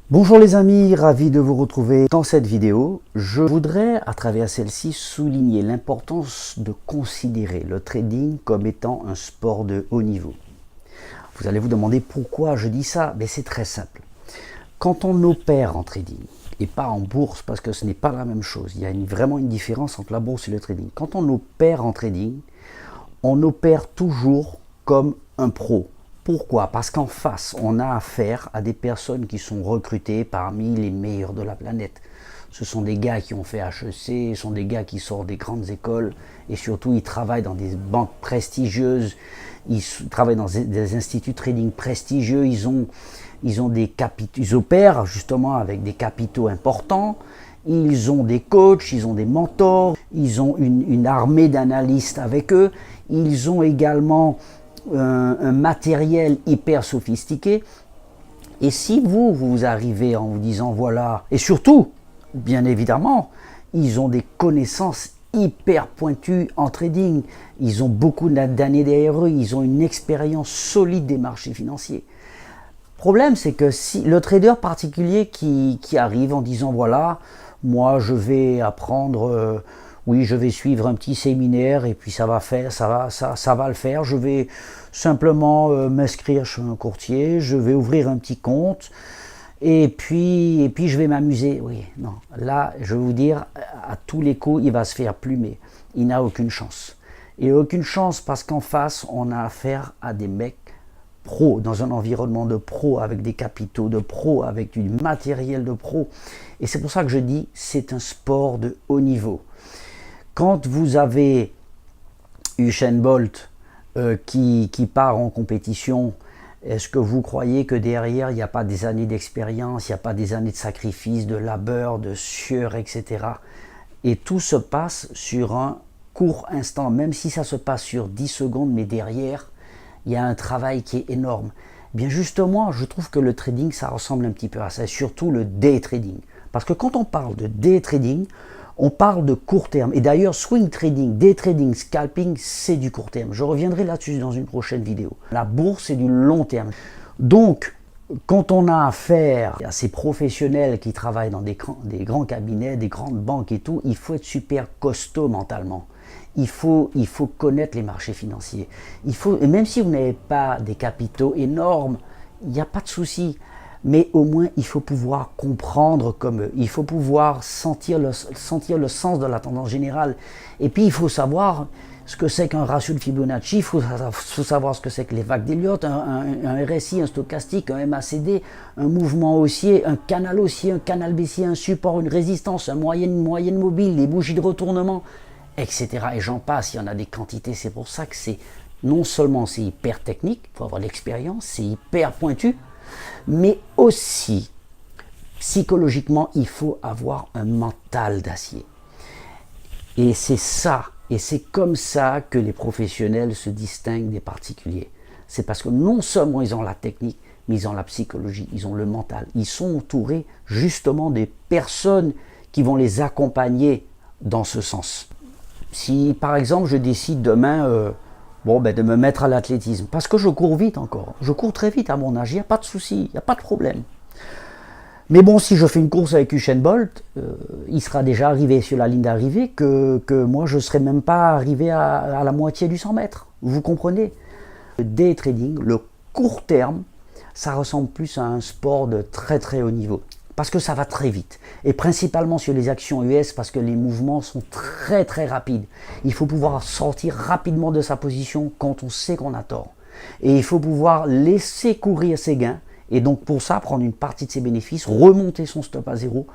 Bonjour les amis, ravi de vous retrouver dans cette vidéo. Je voudrais à travers celle-ci souligner l'importance de considérer le trading comme étant un sport de haut niveau. Vous allez vous demander pourquoi je dis ça, mais c'est très simple. Quand on opère en trading, et pas en bourse parce que ce n'est pas la même chose, il y a vraiment une différence entre la bourse et le trading. Quand on opère en trading, on opère toujours comme un pro. Pourquoi? Parce qu'en face, on a affaire à des personnes qui sont recrutées parmi les meilleurs de la planète. Ce sont des gars qui ont fait HEC, ce sont des gars qui sortent des grandes écoles et surtout ils travaillent dans des banques prestigieuses, ils travaillent dans des instituts de trading prestigieux, ils ont des capitaux, ils opèrent justement avec des capitaux importants, ils ont des coachs, ils ont des mentors, ils ont une armée d'analystes avec eux, ils ont également un matériel hyper sophistiqué. Et si vous arrivez en vous disant voilà, et surtout, bien évidemment, ils ont des connaissances hyper pointues en trading, ils ont beaucoup d'années derrière eux, ils ont une expérience solide des marchés financiers. Le problème, c'est que si le trader particulier qui arrive en disant voilà, moi je vais apprendre, oui, je vais suivre un petit séminaire et puis ça va le faire. Je vais simplement m'inscrire chez un courtier, je vais ouvrir un petit compte et puis je vais m'amuser. Oui, non, là, je vais vous dire, à tous les coups, il va se faire plumer. Il n'a aucune chance. Et aucune chance parce qu'en face, on a affaire à des mecs pro, dans un environnement de pro, avec des capitaux de pro, avec du matériel de pro. Et c'est pour ça que je dis, c'est un sport de haut niveau. Quand vous avez Usain Bolt qui part en compétition, est-ce que vous croyez que derrière, il n'y a pas des années d'expérience, il n'y a pas des années de sacrifice, de labeur, de sueur, etc. Et tout se passe sur un court instant, même si ça se passe sur 10 secondes, mais derrière, il y a un travail qui est énorme. Bien justement, je trouve que le trading, ça ressemble un petit peu à ça, et surtout le day trading. Parce que quand on parle de day trading, on parle de court terme. Et d'ailleurs, swing trading, day trading, scalping, c'est du court terme. Je reviendrai là-dessus dans une prochaine vidéo. La bourse, c'est du long terme. Donc, quand on a affaire à ces professionnels qui travaillent dans des grands cabinets, des grandes banques et tout, il faut être super costaud mentalement. Il faut connaître les marchés financiers. Et même si vous n'avez pas des capitaux énormes, il n'y a pas de souci. Mais au moins, il faut pouvoir comprendre comme eux. Il faut pouvoir sentir le sens de la tendance générale. Et puis, il faut savoir ce que c'est qu'un ratio de Fibonacci, il faut savoir ce que c'est que les vagues d'Elliott, un RSI, un stochastique, un MACD, un mouvement haussier, un canal haussier, un canal baissier, un support, une résistance, une moyenne mobile, des bougies de retournement, etc. Et j'en passe, il y en a des quantités. C'est pour ça que c'est non seulement c'est hyper technique, il faut avoir l'expérience, c'est hyper pointu, mais aussi, psychologiquement, il faut avoir un mental d'acier. Et c'est ça, et c'est comme ça que les professionnels se distinguent des particuliers. C'est parce que non seulement ils ont la technique, mais ils ont la psychologie, ils ont le mental. Ils sont entourés justement des personnes qui vont les accompagner dans ce sens. Si par exemple je décide demain de me mettre à l'athlétisme, parce que je cours vite encore, je cours très vite à mon âge, il n'y a pas de souci, il n'y a pas de problème. Mais bon, si je fais une course avec Usain Bolt, il sera déjà arrivé sur la ligne d'arrivée que moi je ne serai même pas arrivé à la moitié du 100 mètres. Vous comprenez? Le day trading, le court terme, ça ressemble plus à un sport de très très haut niveau. Parce que ça va très vite. Et principalement sur les actions US, parce que les mouvements sont très très rapides. Il faut pouvoir sortir rapidement de sa position quand on sait qu'on a tort. Et il faut pouvoir laisser courir ses gains. Et donc pour ça, prendre une partie de ses bénéfices, remonter son stop à zéro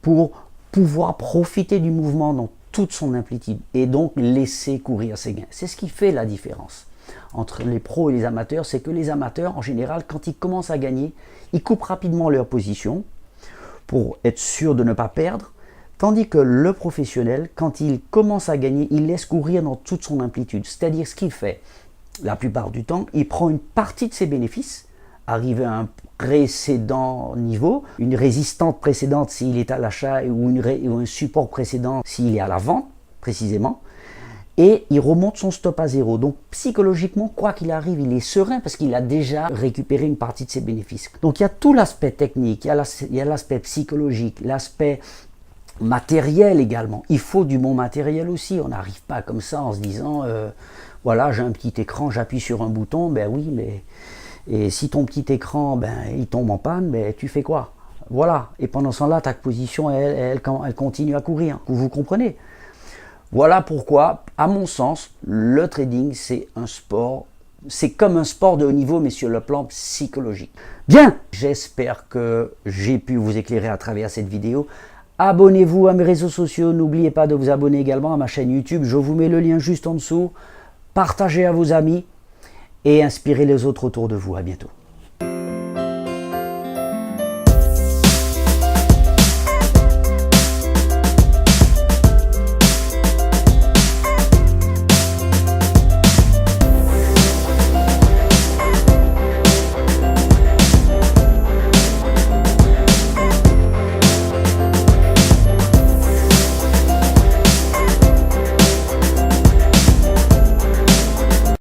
pour pouvoir profiter du mouvement dans toute son amplitude. Et donc laisser courir ses gains. C'est ce qui fait la différence entre les pros et les amateurs. C'est que les amateurs, en général, quand ils commencent à gagner, ils coupent rapidement leur position pour être sûr de ne pas perdre, tandis que le professionnel, quand il commence à gagner, il laisse courir dans toute son amplitude. C'est-à-dire ce qu'il fait, la plupart du temps, il prend une partie de ses bénéfices, arrivé à un précédent niveau, une résistante précédente s'il est à l'achat ou un support précédent s'il est à la vente, précisément, et il remonte son stop à zéro. Donc psychologiquement, quoi qu'il arrive, il est serein parce qu'il a déjà récupéré une partie de ses bénéfices. Donc il y a tout l'aspect technique, il y a l'aspect psychologique, l'aspect matériel également. Il faut du bon matériel aussi. On n'arrive pas comme ça en se disant voilà, j'ai un petit écran, j'appuie sur un bouton, ben oui, mais et si ton petit écran il tombe en panne, ben tu fais quoi? Voilà, et pendant ce temps-là, ta position, elle continue à courir. Vous comprenez? Voilà pourquoi, à mon sens, le trading, c'est un sport, c'est comme un sport de haut niveau, mais sur le plan psychologique. Bien, j'espère que j'ai pu vous éclairer à travers cette vidéo. Abonnez-vous à mes réseaux sociaux, n'oubliez pas de vous abonner également à ma chaîne YouTube, je vous mets le lien juste en dessous. Partagez à vos amis et inspirez les autres autour de vous. À bientôt.